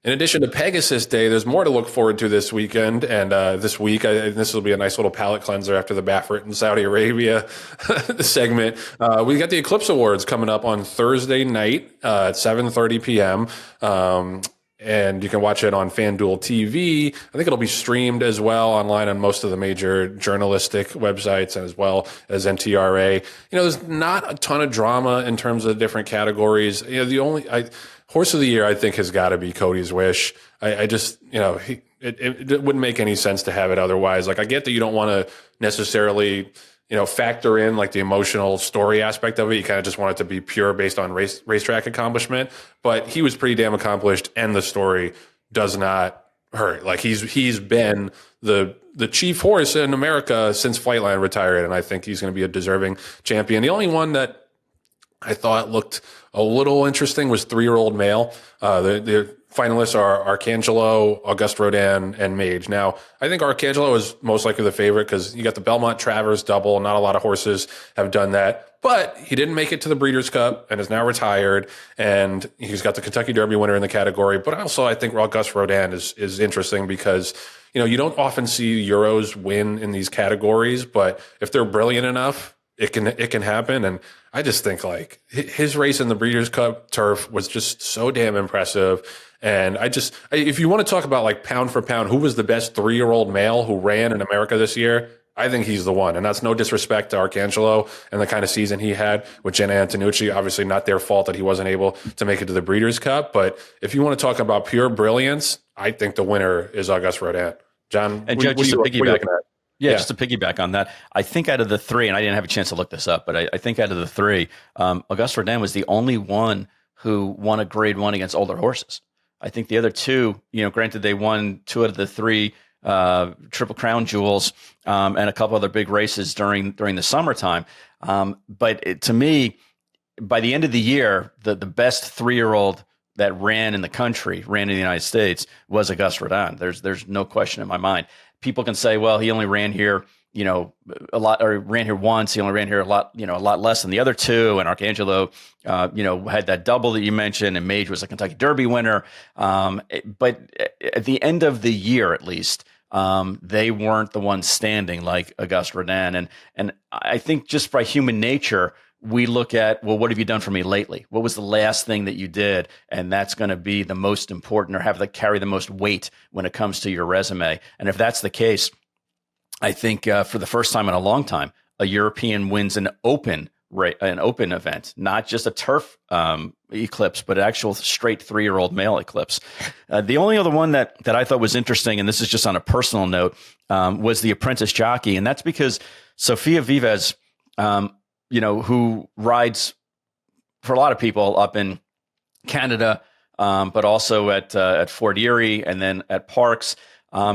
In addition to Pegasus Day, there's more to look forward to this weekend and this week. This will be a nice little palate cleanser after the Baffert in Saudi Arabia segment. We got the Eclipse Awards coming up on Thursday night at 7:30 p.m. And you can watch it on FanDuel TV. I think it'll be streamed as well online on most of the major journalistic websites and as well as NTRA. There's not a ton of drama in terms of different categories. The only horse of the year, I think, has got to be Cody's Wish. I just, it wouldn't make any sense to have it otherwise. Like, I get that you don't want to necessarily, factor in like the emotional story aspect of it. You kind of just want it to be pure based on racetrack accomplishment. But he was pretty damn accomplished, and the story does not hurt. Like, he's been the chief horse in America since Flightline retired, and I think he's going to be a deserving champion. The only one that I thought looked a little interesting was 3-year-old male. The finalists are Arcangelo, Auguste Rodin, and Mage. Now, I think Arcangelo is most likely the favorite because you got the Belmont Travers double. Not a lot of horses have done that. But he didn't make it to the Breeders' Cup and is now retired. And he's got the Kentucky Derby winner in the category. But also, I think Auguste Rodin is interesting because, you don't often see Euros win in these categories. But if they're brilliant enough, it can happen. And I just think like his race in the Breeders' Cup turf was just so damn impressive. And if you want to talk about like pound for pound, who was the best 3-year-old male who ran in America this year? I think he's the one. And that's no disrespect to Arcangelo and the kind of season he had with Jenna Antonucci. Obviously not their fault that he wasn't able to make it to the Breeders' Cup. But if you want to talk about pure brilliance, I think the winner is Auguste Rodin. John, and Joe, just to piggyback. Yeah, just to piggyback on that, I think out of the three, and I didn't have a chance to look this up, but I think out of the three, Auguste Rodin was the only one who won a Grade 1 against older horses. I think the other two, granted they won 2 out of the 3 Triple Crown jewels and a couple other big races during the summertime. But to me, by the end of the year, the best 3-year-old that ran in the United States was Auguste Rodin. There's no question in my mind. People can say, well, he only ran here, a lot, or ran here once. He only ran here a lot less than the other two. And Arcangelo, had that double that you mentioned, and Mage was a Kentucky Derby winner. But at the end of the year, at least, they weren't the ones standing like Auguste Rodin. And I think just by human nature, we look at, well, what have you done for me lately? What was the last thing that you did? And that's going to be the most important, or have to carry the most weight when it comes to your resume. And if that's the case, I think for the first time in a long time, a European wins an open event, not just a turf eclipse, but an actual straight 3-year-old male eclipse. The only other one that I thought was interesting, and this is just on a personal note, was the apprentice jockey. And that's because Sofia Vives, who rides for a lot of people up in Canada, but also at Fort Erie and then at Parks.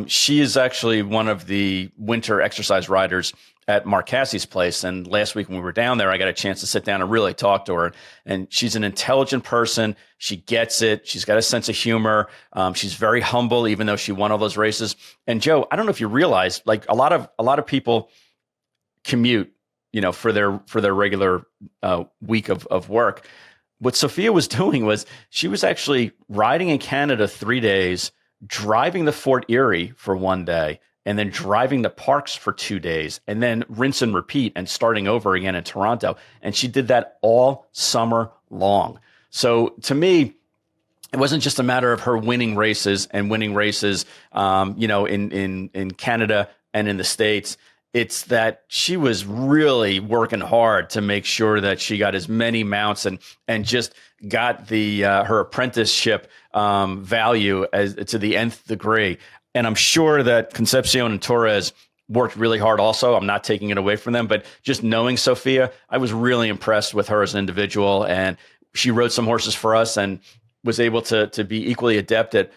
She is actually one of the winter exercise riders at Mark Cassie's place. And last week when we were down there, I got a chance to sit down and really talk to her. And she's an intelligent person. She gets it. She's got a sense of humor. She's very humble, even though she won all those races. And Joe, I don't know if you realize, like a lot of people commute, for their regular week of work. What Sophia was doing was she was actually riding in Canada 3 days, driving to Fort Erie for 1 day, and then driving to Parks for 2 days, and then rinse and repeat and starting over again in Toronto. And she did that all summer long. So to me, it wasn't just a matter of her winning races, in Canada and in the States. It's that she was really working hard to make sure that she got as many mounts and just got the her apprenticeship value as to the nth degree. And I'm sure that Concepcion and Torres worked really hard also. I'm not taking it away from them, but just knowing Sophia, I was really impressed with her as an individual. And she rode some horses for us and was able to be equally adept at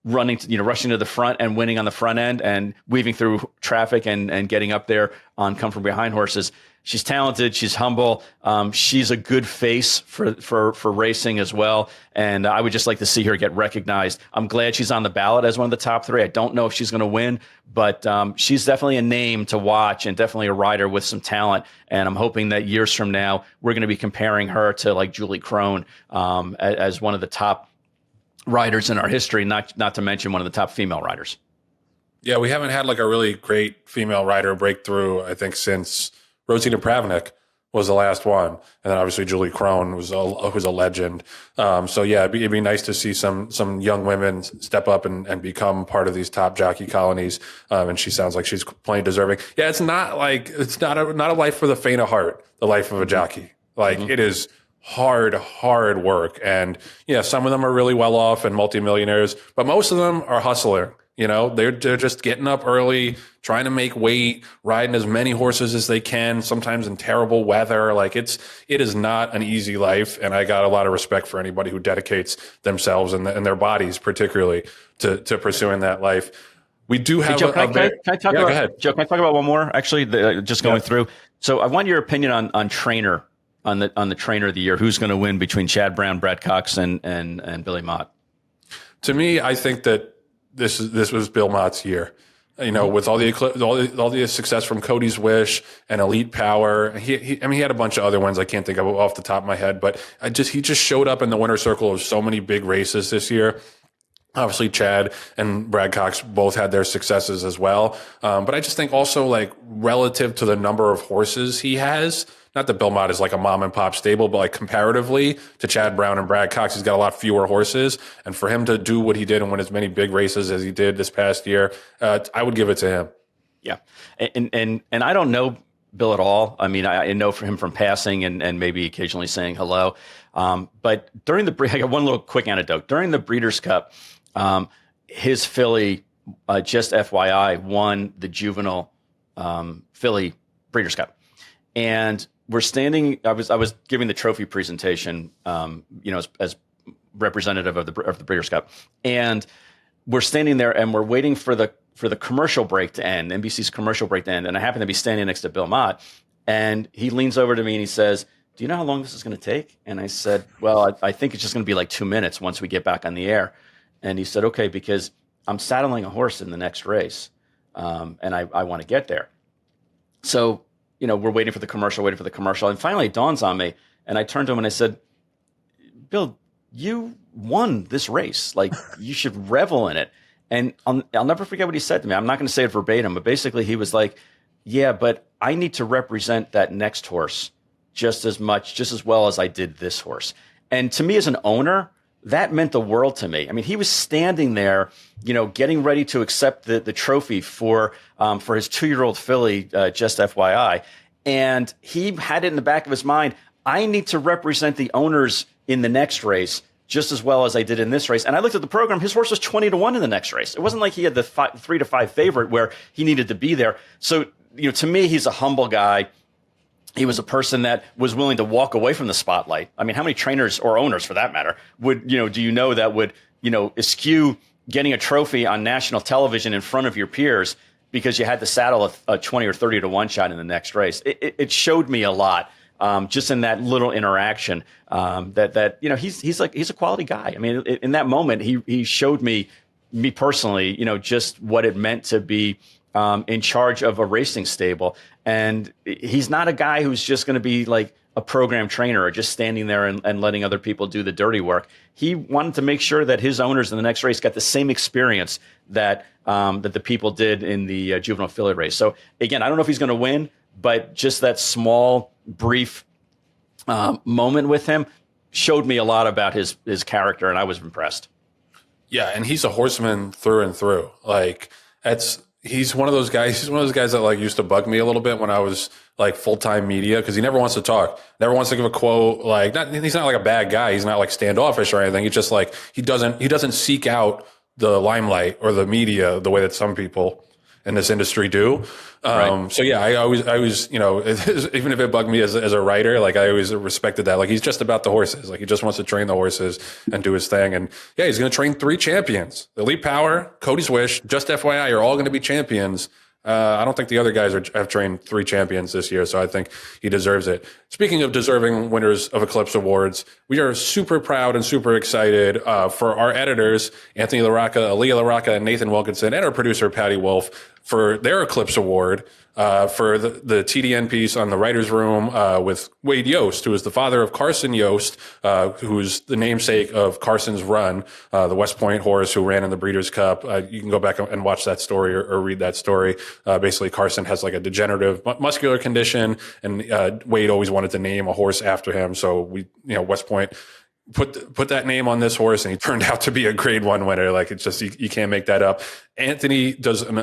rushing to the front and winning on the front end and weaving through traffic and getting up there on come from behind horses. She's talented. She's humble. She's a good face for racing as well. And I would just like to see her get recognized. I'm glad she's on the ballot as one of the top 3. I don't know if she's going to win, but she's definitely a name to watch and definitely a rider with some talent. And I'm hoping that years from now, we're going to be comparing her to like Julie Crone as one of the top riders in our history, not to mention one of the top female riders. Yeah, we haven't had like a really great female rider breakthrough, I think, since Rosita Pravnik was the last one. And then obviously Julie Krohn was a legend. So yeah, it'd be nice to see some young women step up and become part of these top jockey colonies. And she sounds like she's plenty deserving. Yeah, it's not a life for the faint of heart, the life of a jockey. Like it is hard work. And yeah, some of them are really well off and multimillionaires, but most of them are hustling. You know, they're just getting up early, trying to make weight, riding as many horses as they can, sometimes in terrible weather. Like it is not an easy life. And I got a lot of respect for anybody who dedicates themselves and their bodies, particularly to pursuing that life. We do have Joe, can I talk about one more? Actually, just going through. So I want your opinion on trainer, on the trainer of the year. Who's going to win between Chad Brown, Brad Cox, and Billy Mott? To me, I think that this was Bill Mott's year. You know, with all the success from Cody's Wish and Elite Power. He had a bunch of other ones I can't think of off the top of my head, but he just showed up in the winner's circle of so many big races this year. Obviously, Chad and Brad Cox both had their successes as well. But I just think also, like, relative to the number of horses he has, not that Bill Mott is like a mom and pop stable, but like comparatively to Chad Brown and Brad Cox, he's got a lot fewer horses. And for him to do what he did and win as many big races as he did this past year, I would give it to him. Yeah. And I don't know Bill at all. I mean, I know him from passing and maybe occasionally saying hello. But during I got one little quick anecdote. During the Breeders' Cup, his filly, just FYI, won the juvenile filly Breeders' Cup. And we're standing. I was giving the trophy presentation, as representative of the Breeders' Cup, and we're standing there and we're waiting for the commercial break to end, NBC's commercial break to end, and I happen to be standing next to Bill Mott, and he leans over to me and he says, "Do you know how long this is going to take?" And I said, "Well, I think it's just going to be like 2 minutes once we get back on the air." And he said, "Okay, because I'm saddling a horse in the next race, and I want to get there." So, we're waiting for the commercial, and finally it dawns on me, and I turned to him and I said, "Bill, you won this race. Like, you should revel in it." And I'll never forget what he said to me. I'm not going to say it verbatim, but basically he was like, "Yeah, but I need to represent that next horse just as well as I did this horse." And to me as an owner, that meant the world to me. I mean, he was standing there, getting ready to accept the trophy for his 2-year-old filly, just FYI. And he had it in the back of his mind, I need to represent the owners in the next race just as well as I did in this race. And I looked at the program. His horse was 20-1 in the next race. It wasn't like he had the 3-5 favorite where he needed to be there. So, to me, he's a humble guy. He was a person that was willing to walk away from the spotlight. I mean, how many trainers or owners, for that matter, would eschew getting a trophy on national television in front of your peers because you had to saddle a 20 or 30-1 shot in the next race? It showed me a lot, just in that little interaction, that he's a quality guy. I mean, in that moment, he showed me personally, just what it meant to be in charge of a racing stable. And he's not a guy who's just going to be like a program trainer or just standing there and letting other people do the dirty work. He wanted to make sure that his owners in the next race got the same experience that the people did in the juvenile filly race. So again, I don't know if he's going to win, but just that small, brief moment with him showed me a lot about his character, and I was impressed. Yeah, and he's a horseman through and through. Like, he's one of those guys. He's one of those guys that like used to bug me a little bit when I was like full-time media, because he never wants to talk, never wants to give a quote. Like, he's not like a bad guy. He's not like standoffish or anything. He's just like he doesn't seek out the limelight or the media the way that some people in this industry do. Right. So yeah, I always, even if it bugged me as a writer, like I always respected that. Like, he's just about the horses. Like, he just wants to train the horses and do his thing. And yeah, he's going to train 3 champions. Elite Power, Cody's Wish, just FYI, are all going to be champions. I don't think the other guys have trained 3 champions this year, so I think he deserves it. Speaking of deserving winners of Eclipse Awards, we are super proud and super excited for our editors, Anthony LaRocca, Aaliyah LaRocca, and Nathan Wilkinson, and our producer, Patty Wolf, for their Eclipse Award for the TDN piece on the writer's room with Wade Yost, who is the father of Carson Yost, who's the namesake of Carson's Run, the West Point horse who ran in the Breeders' Cup. You can go back and watch that story or read that story. Basically, Carson has like a degenerative muscular condition, and Wade always wanted to name a horse after him. So West Point put that name on this horse, and he turned out to be a grade 1 winner. Like, it's just, you can't make that up. Anthony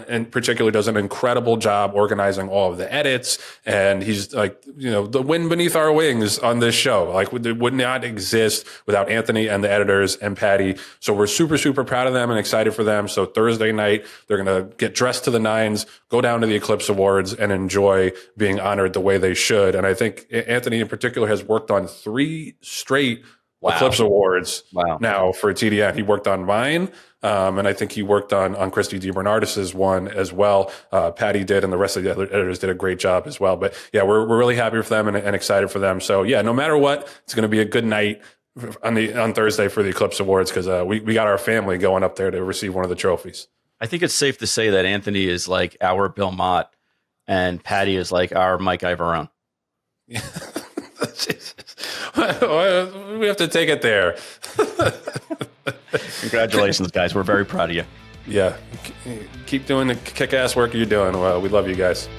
in particular does an incredible job organizing all of the edits, and he's like, the wind beneath our wings on this show. Like, it would not exist without Anthony and the editors and Patty. So we're super, super proud of them and excited for them. So Thursday night, they're going to get dressed to the nines, go down to the Eclipse Awards, and enjoy being honored the way they should. And I think Anthony in particular has worked on 3 straight Eclipse Awards now for TDN. He worked on mine, and I think he worked on Christy DiBernardis's one as well. Patty did, and the rest of the other editors did a great job as well. But yeah, we're really happy for them and excited for them. So yeah, no matter what, it's going to be a good night on Thursday for the Eclipse Awards, because we got our family going up there to receive one of the trophies. I think it's safe to say that Anthony is like our Bill Mott, and Patty is like our Mike Ivorone. We have to take it there. Congratulations, guys. We're very proud of you. Yeah. Keep doing the kick-ass work you're doing. We love you guys.